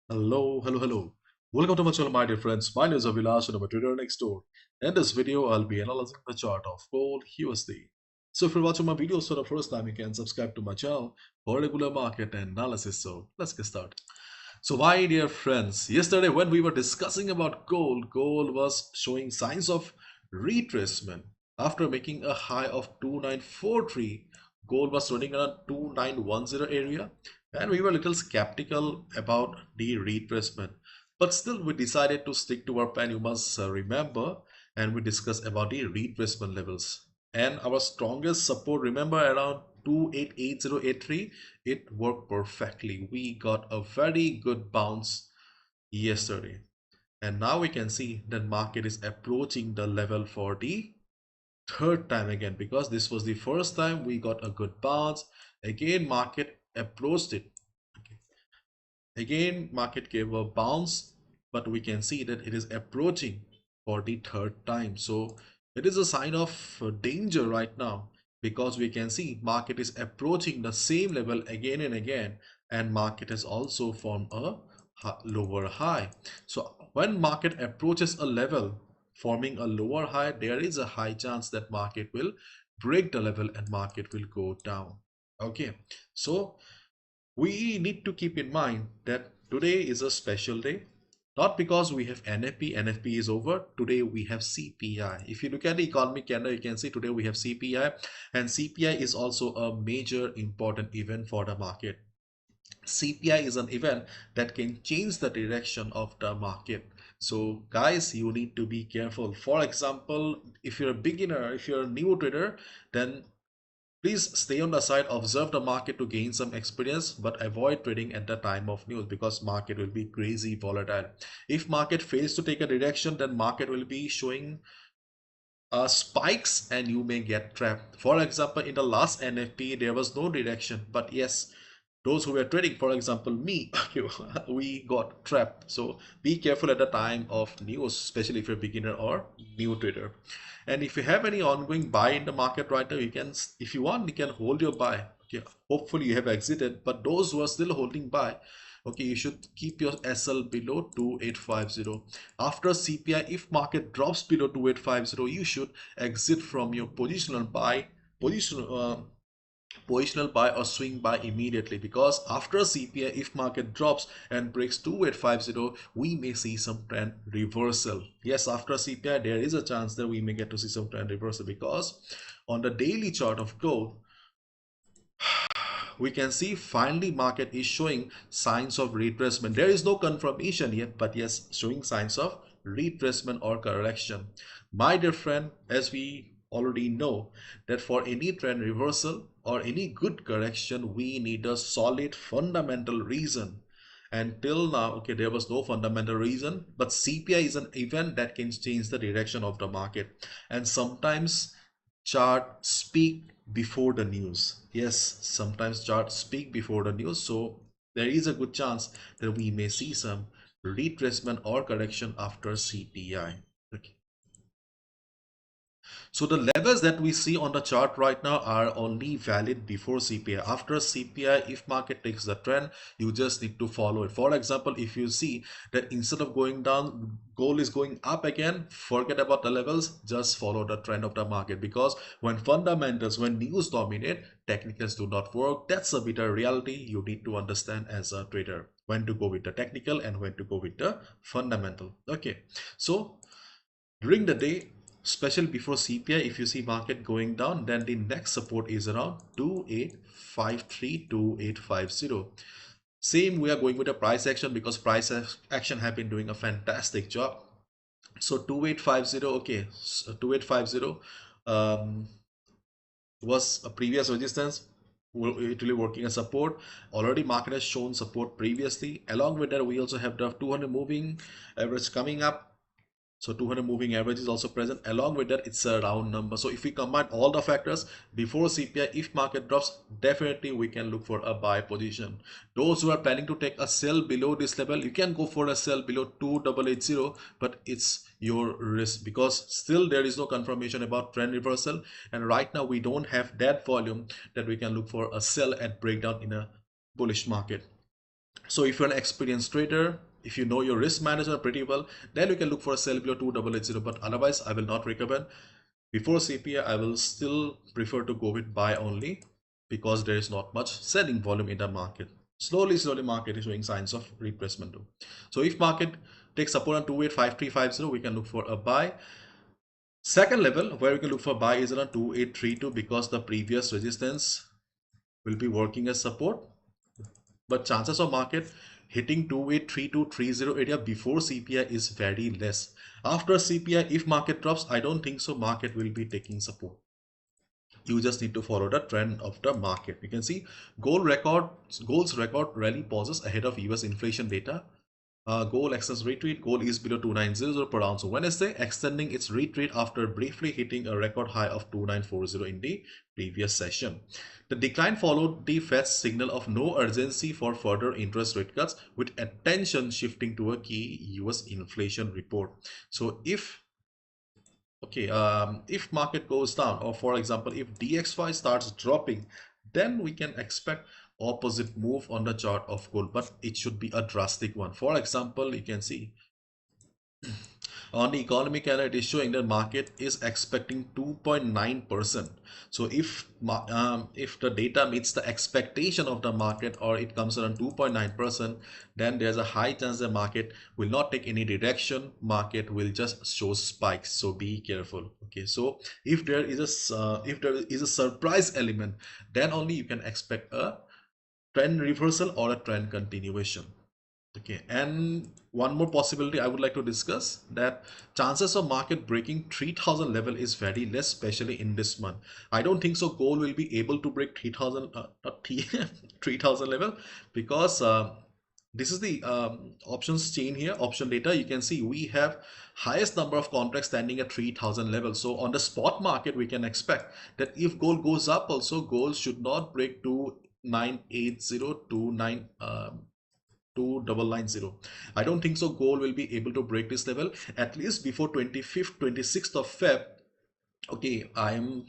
Hello. Welcome to my channel, my dear friends. My name is Avilash and I'm a trader next door. In this video, I'll be analyzing the chart of gold USD. So if you're watching my videos for the first time, you can subscribe to my channel for regular market analysis. So let's get started. So my dear friends, yesterday when we were discussing about gold was showing signs of retracement. After making a high of 2943, gold was running around 2910 area and we were a little skeptical about the retracement. But still we decided to stick to our plan, you must remember, and we discussed about the retracement levels. And our strongest support, remember, around 288083, it worked perfectly. We got a very good bounce yesterday. And now we can see that market is approaching the level for the third time again, because this was the first time we got a good bounce. Again, market approached it. Okay. Again, market gave a bounce, but we can see that it is approaching for the third time. So it is a sign of danger right now, because we can see market is approaching the same level again and again, and market has also formed a lower high. So when market approaches a level forming a lower high, there is a high chance that market will break the level and market will go down. Okay, so we need to keep in mind that today is a special day, not because we have NFP is over. Today we have CPI. If you look at the economic calendar, you can see today we have CPI, and CPI is also a major important event for the market. CPI is an event that can change the direction of the market. So guys, you need to be careful. For example, if you're a beginner, if you're a new trader, then please stay on the side, observe the market to gain some experience, but avoid trading at the time of news, because market will be crazy volatile. If market fails to take a direction, then market will be showing spikes and you may get trapped. For example, in the last NFP, there was no direction, but yes, those who were trading, for example me, we got trapped. So be careful at the time of news, especially if you're a beginner or new trader. And if you have any ongoing buy in the market right now, you can, if you want, you can hold your buy. Okay, hopefully you have exited, but those who are still holding buy, okay, you should keep your SL below 2850. After CPI, if market drops below 2850, you should exit from your positional positional buy or swing buy immediately, because after CPI, if market drops and breaks 2850, we may see some trend reversal. Yes, after CPI there is a chance that we may get to see some trend reversal, because on the daily chart of gold we can see finally market is showing signs of retracement. There is no confirmation yet, but yes, showing signs of retracement or correction. My dear friend, as we already know that for any trend reversal or any good correction, we need a solid fundamental reason. And till now, okay, there was no fundamental reason, but CPI is an event that can change the direction of the market. And sometimes chart speak before the news. Yes, sometimes charts speak before the news. So there is a good chance that we may see some retracement or correction after CPI. Okay. So the levels that we see on the chart right now are only valid before CPI. After CPI, if market takes the trend, you just need to follow it. For example, if you see that instead of going down, gold is going up again, forget about the levels, just follow the trend of the market. Because when fundamentals, when news dominate, technicals do not work. That's a bitter reality you need to understand as a trader, when to go with the technical and when to go with the fundamental. Okay, so during the day, especially before CPI, if you see market going down, then the next support is around 2853, 2850. Same, we are going with a price action, because price action have been doing a fantastic job. So 2850, okay, so 2850 was a previous resistance, it will working as support. Already market has shown support previously. Along with that, we also have the 200 moving average coming up. So 200 moving average is also present. Along with that, it's a round number. So if we combine all the factors before CPI, if market drops, definitely we can look for a buy position. Those who are planning to take a sell below this level, you can go for a sell below 2880, but it's your risk, because still there is no confirmation about trend reversal, and right now we don't have that volume that we can look for a sell and breakdown in a bullish market. So if you're an experienced trader, if you know your risk management pretty well, then you can look for a sell below 2880. But otherwise, I will not recommend. Before CPI, I will still prefer to go with buy only because there is not much selling volume in the market. Slowly, market is showing signs of retracement too. So if market takes support on 285350, we can look for a buy. Second level where we can look for buy is around 2832 because the previous resistance will be working as support. But chances of market hitting 283230 area before CPI is very less. After CPI, if market drops, I don't think so market will be taking support. You just need to follow the trend of the market. You can see gold's record rally pauses ahead of US inflation data. Gold extends retreat. Gold is below 2900 per ounce on Wednesday, extending its retreat after briefly hitting a record high of 2940 in the previous session. The decline followed the Fed's signal of no urgency for further interest rate cuts, with attention shifting to a key US inflation report. So if market goes down, or for example if DXY starts dropping, then we can expect opposite move on the chart of gold, but it should be a drastic one. For example, you can see on the economic calendar, it is showing that market is expecting 2.9%. So if the data meets the expectation of the market, or it comes around 2.9%, then there's a high chance the market will not take any direction. Market will just show spikes. So be careful. Okay, so if there is a surprise element, then only you can expect a trend reversal or a trend continuation. Okay, and one more possibility I would like to discuss, that chances of market breaking 3000 level is very less, especially in this month. I don't think so gold will be able to break 3000 3000 level, because this is the options chain here, option data. You can see we have highest number of contracts standing at 3000 level. So on the spot market, we can expect that if gold goes up also, gold should not break to 98029 2990. I don't think so gold will be able to break this level at least before 25th 26th of Feb. Okay, I am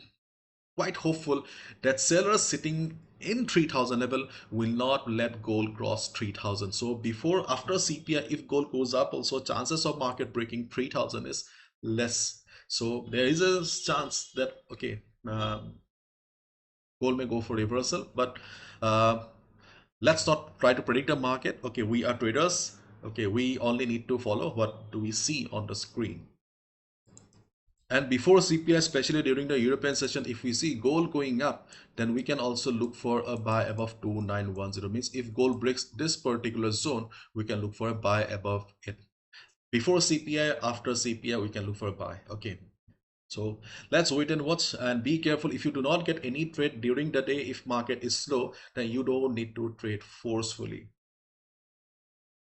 quite hopeful that sellers sitting in 3000 level will not let gold cross 3000. So after CPI, if gold goes up also, chances of market breaking 3000 is less. So there is a chance that gold may go for reversal, but let's not try to predict the market. Okay, we are traders. Okay, we only need to follow what do we see on the screen. And before CPI, especially during the European session, if we see gold going up, then we can also look for a buy above 2910. Means if gold breaks this particular zone, we can look for a buy above it. Before CPI, after CPI, we can look for a buy. Okay, so let's wait and watch, and be careful. If you do not get any trade during the day, if market is slow, then you don't need to trade forcefully.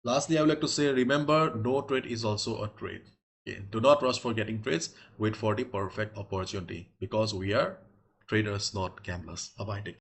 Lastly, I would like to say, remember, no trade is also a trade. Okay? Do not rush for getting trades. Wait for the perfect opportunity, because we are traders, not gamblers. Bye-bye.